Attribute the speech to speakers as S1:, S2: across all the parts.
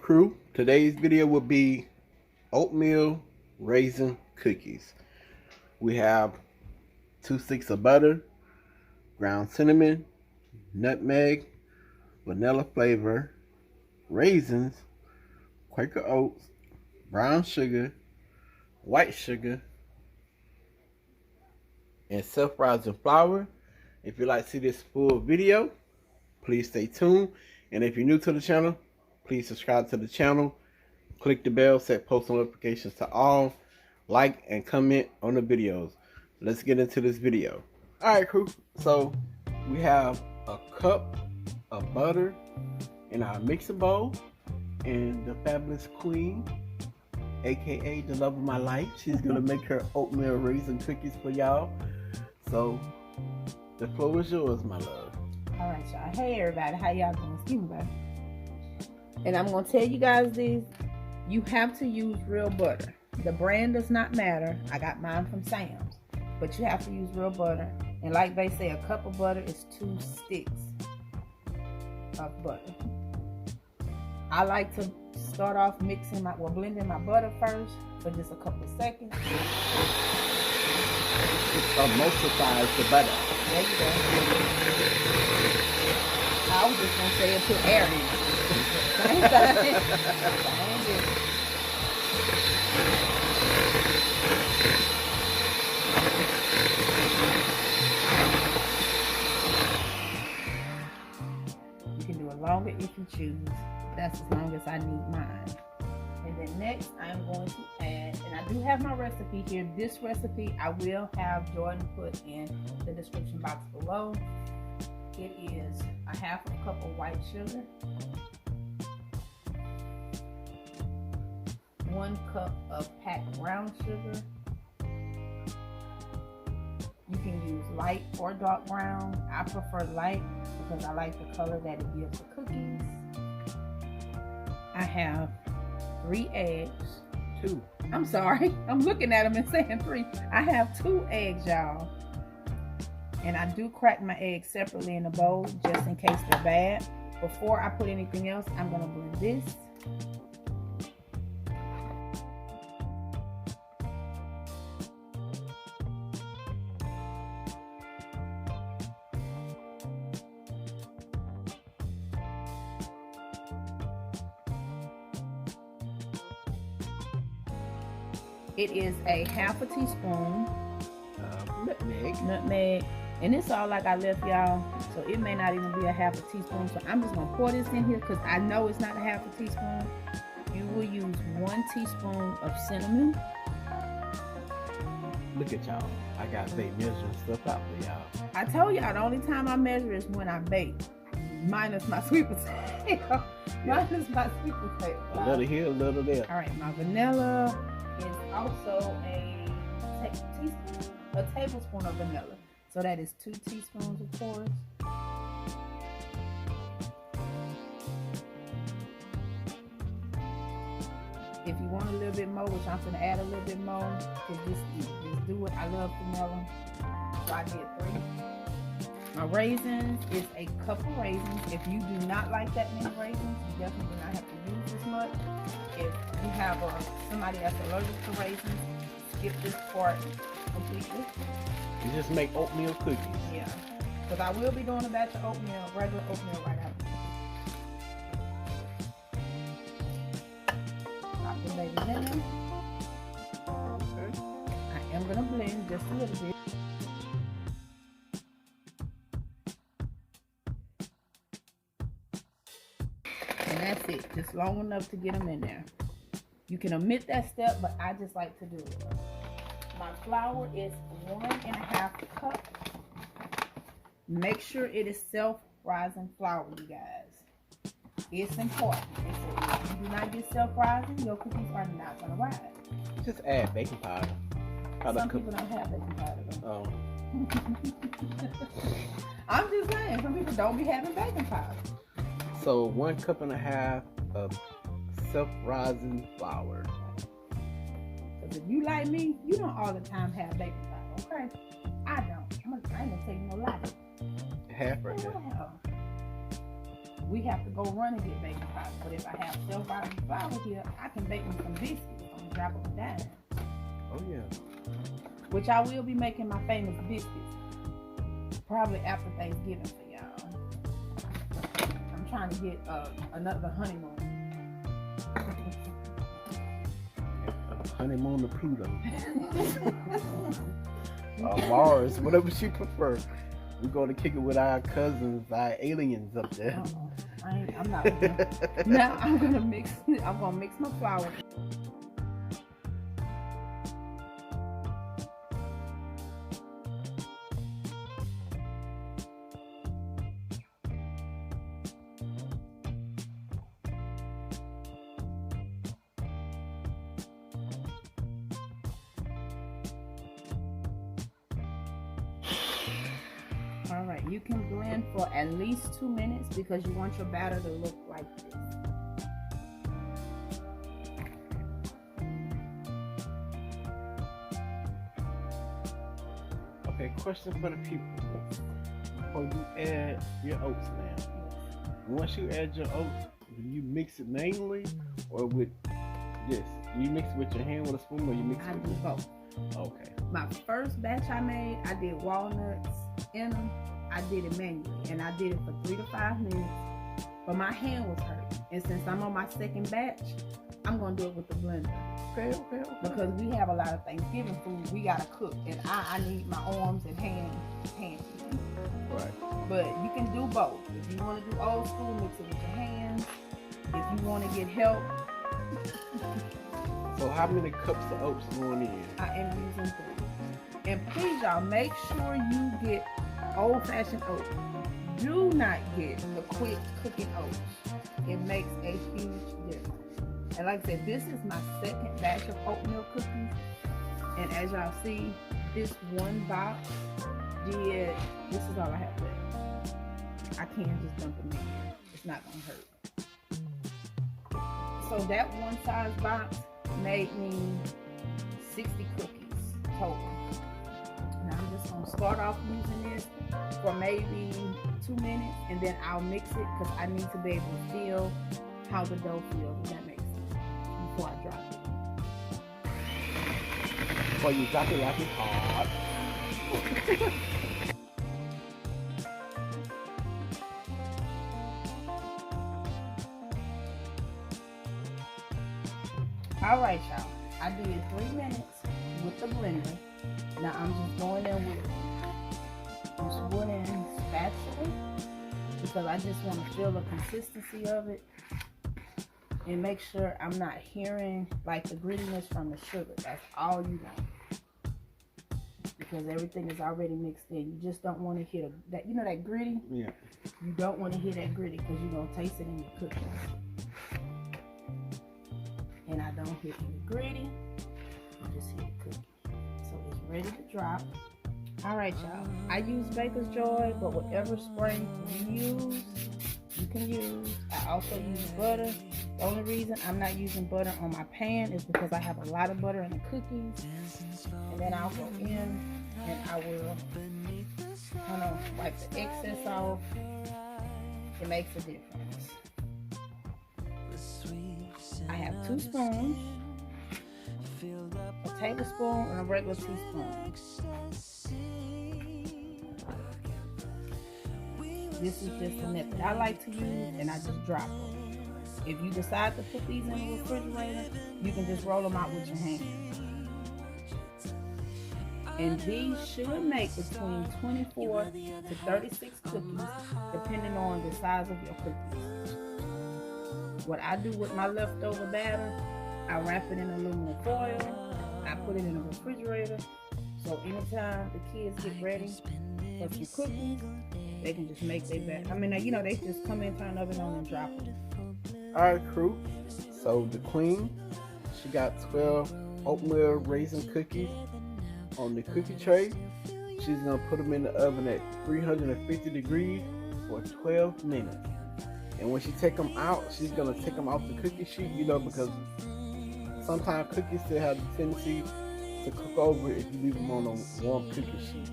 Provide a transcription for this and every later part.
S1: crew, today's video will be oatmeal raisin cookies. We have 2 sticks of butter, ground cinnamon, nutmeg, vanilla flavor, raisins, Quaker oats, brown sugar, white sugar, and self-rising flour. If you'd like to see this full video, please stay tuned. And if you're new to the channel, please subscribe to the channel. Click the bell, set post notifications to all. Like and comment on the videos. Let's get into this video. Alright crew, so we have a cup of butter in our mixing bowl. And the fabulous queen, aka the love of my life, she's gonna make her oatmeal raisin cookies for y'all. So the floor is yours, my love.
S2: All right, y'all. Hey, everybody. How y'all doing? Excuse me, baby. And I'm going to tell you guys this. You have to use real butter. The brand does not matter. I got mine from Sam's. But you have to use real butter. And like they say, a cup of butter is 2 sticks of butter. I like to start off blending my butter first for just a couple of seconds.
S1: Emulsifies the butter.
S2: There you go. I was just going to say it put air in it. Same thing. You can do it longer if you choose. That's as long as I need mine. And then next I'm going to add, and I do have my recipe here. This recipe I will have Jordan put in the description box below. It is a half a cup of white sugar, 1 cup of packed brown sugar. You can use light or dark brown. I prefer light because I like the color that it gives the cookies. I have 3 eggs.
S1: 2.
S2: I'm sorry. I'm looking at them and saying 3. I have 2 eggs, y'all. And I do crack my eggs separately in a bowl just in case they're bad. Before I put anything else, I'm going to blend this. It is a half a teaspoon nutmeg, and it's all like I left y'all, so it may not even be a half a teaspoon. So I'm just gonna pour this in here because I know it's not a half a teaspoon. You will use 1 teaspoon of cinnamon.
S1: Look at y'all. I got bake measuring stuff out for y'all.
S2: I told y'all the only time I measure is when I bake, minus my sweet potato. Minus my sweet potato.
S1: A little here, a little there.
S2: All right, my vanilla is also a tablespoon of vanilla. So that is 2 teaspoons, of course. If you want a little bit more, which I'm going to add a little bit more, just do it. I love vanilla, so I did 3. My raisins is a cup of raisins. If you do not like that many raisins, you definitely do not have to use this much. If you have somebody that's allergic to raisins, skip this part completely.
S1: You just make oatmeal cookies.
S2: Yeah, because I will be doing a batch of oatmeal, regular oatmeal right after. Drop the babies in there.
S1: Okay.
S2: I am going to blend just a little bit. And that's it, just long enough to get them in there. You can omit that step, but I just like to do it. My flour is 1.5 cups. Make sure it is self-rising flour, you guys. It's important. If you do not get self-rising, your cookies are not going to rise.
S1: Just add baking powder.
S2: Some people don't have baking powder though.
S1: Oh.
S2: I'm just saying, some people don't be having baking powder.
S1: So 1.5 cups of self-rising flour.
S2: Because if you like me, you don't all the time have baking powder, okay? I don't. I ain't gonna tell you no lie.
S1: Half right there.
S2: Wow. we have to go run and get baking powder. But if I have self-rising flour here, I can bake me some biscuits on the drop of a dime.
S1: Oh yeah.
S2: Which I will be making my famous biscuits probably after Thanksgiving for y'all. I'm trying to get another honeymoon.
S1: Honeymoon to Pluto. Mars, whatever she prefers. We're going to kick it with our cousins, our aliens up there.
S2: I'm not. Now I'm gonna mix my flour. All right, you can blend for at least 2 minutes because you want your batter to look like this.
S1: Okay, question for the people. Before you add your oats now, once you add your oats, do you mix it manually or with, yes, do you mix it with your hand with a spoon or you mix it with
S2: do both.
S1: Okay.
S2: My first batch I made, I did walnuts in them. I did it manually, and I did it for 3 to 5 minutes, but my hand was hurt. And since I'm on my second batch, I'm gonna do it with the blender.
S1: Okay.
S2: Because we have a lot of Thanksgiving food we gotta cook, and I need my arms and hands.
S1: Right.
S2: But you can do both. If you want to do old school, mix it with your hands. If you want to get help.
S1: So how many cups of oats going in?
S2: I am using 3. And please, y'all, make sure you get old-fashioned oats. Do not get the quick cooking oats. It makes a huge difference. And like I said, this is my second batch of oatmeal cookies. And as y'all see, this one box this is all I have left. I can't just dump them in here. It's not gonna hurt. So that one size box made me 60 cookies total. Now I'm just gonna start off using this for maybe 2 minutes, and then I'll mix it because I need to be able to feel how the dough feels, if that makes sense, before I drop it.
S1: Before you drop it like it's hot.
S2: All right, y'all. I did 3 minutes with the blender. Now I'm just going in with this wooden spatula because I just want to feel the consistency of it and make sure I'm not hearing like the grittiness from the sugar. That's all you want, because everything is already mixed in. You just don't want to hear that, you know, that gritty.
S1: Yeah.
S2: You don't want to hear that gritty because you're gonna taste it in your cookies. And I don't hear any gritty. I just hear the cookie. So it's ready to drop. All right, y'all. I use Baker's Joy, but whatever spray you use, you can use. I also use butter. The only reason I'm not using butter on my pan is because I have a lot of butter in the cookies. And then I'll go in and I will kind of wipe the excess off. It makes a difference. I have 2 spoons, a tablespoon, and a regular teaspoon. This is just the method I like to use, and I just drop them. If you decide to put these in the refrigerator, you can just roll them out with your hands. And these should make between 24 to 36 cookies, depending on the size of your cookies. What I do with my leftover batter, I wrap it in aluminum foil, I put it in the refrigerator, so anytime the kids get ready for some cookies, they can just make their batter. I mean, you know, they just come in, turn the oven on, and drop it.
S1: Alright, crew. So the queen, she got 12 oatmeal raisin cookies on the cookie tray. She's gonna put them in the oven at 350 degrees for 12 minutes. And when she take them out, she's gonna take them off the cookie sheet, you know, because sometimes cookies still have the tendency to cook over if you leave them on a warm cookie sheet.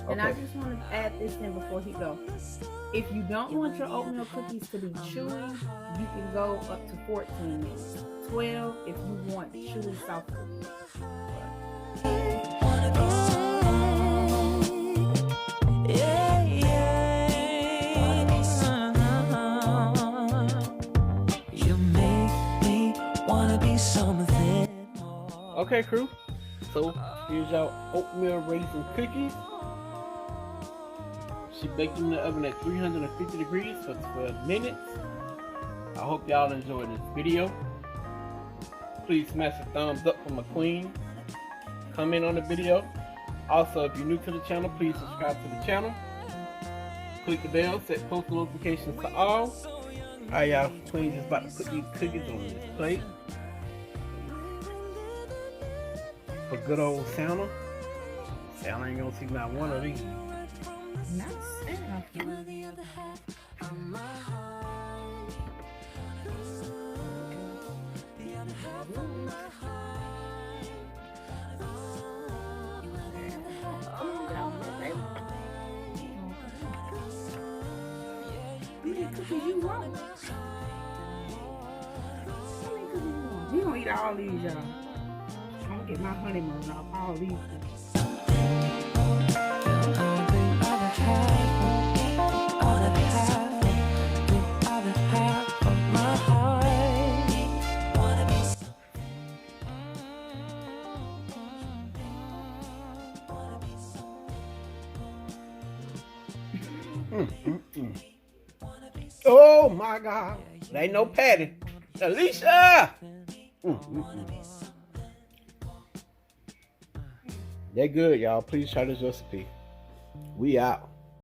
S2: And I
S1: Okay.
S2: just want to add this in before he goes. If you don't want your oatmeal cookies to be chewy, you can go up to 14 minutes. 12 if you want chewy soft cookies.
S3: You make me wanna be something more.
S1: Okay, crew. So here's our oatmeal raisin cookies. She baked them in the oven at 350 degrees for 12 minutes. I hope y'all enjoyed this video. Please smash a thumbs up for my queen. Comment on the video. Also, if you're new to the channel, please subscribe to the channel. Click the bell, set post notifications to all. Alright, y'all, queen is about to put these cookies on this plate. For good old Santa. Santa ain't gonna see not one of these.
S2: Nice. How many cookies you want? How many cookies you want? We gonna eat all these, y'all. I'm gonna get my honeymoon off all these cookies.
S1: Oh my God. There ain't no patty. Alicia! They're good, y'all. Please try this recipe. We out.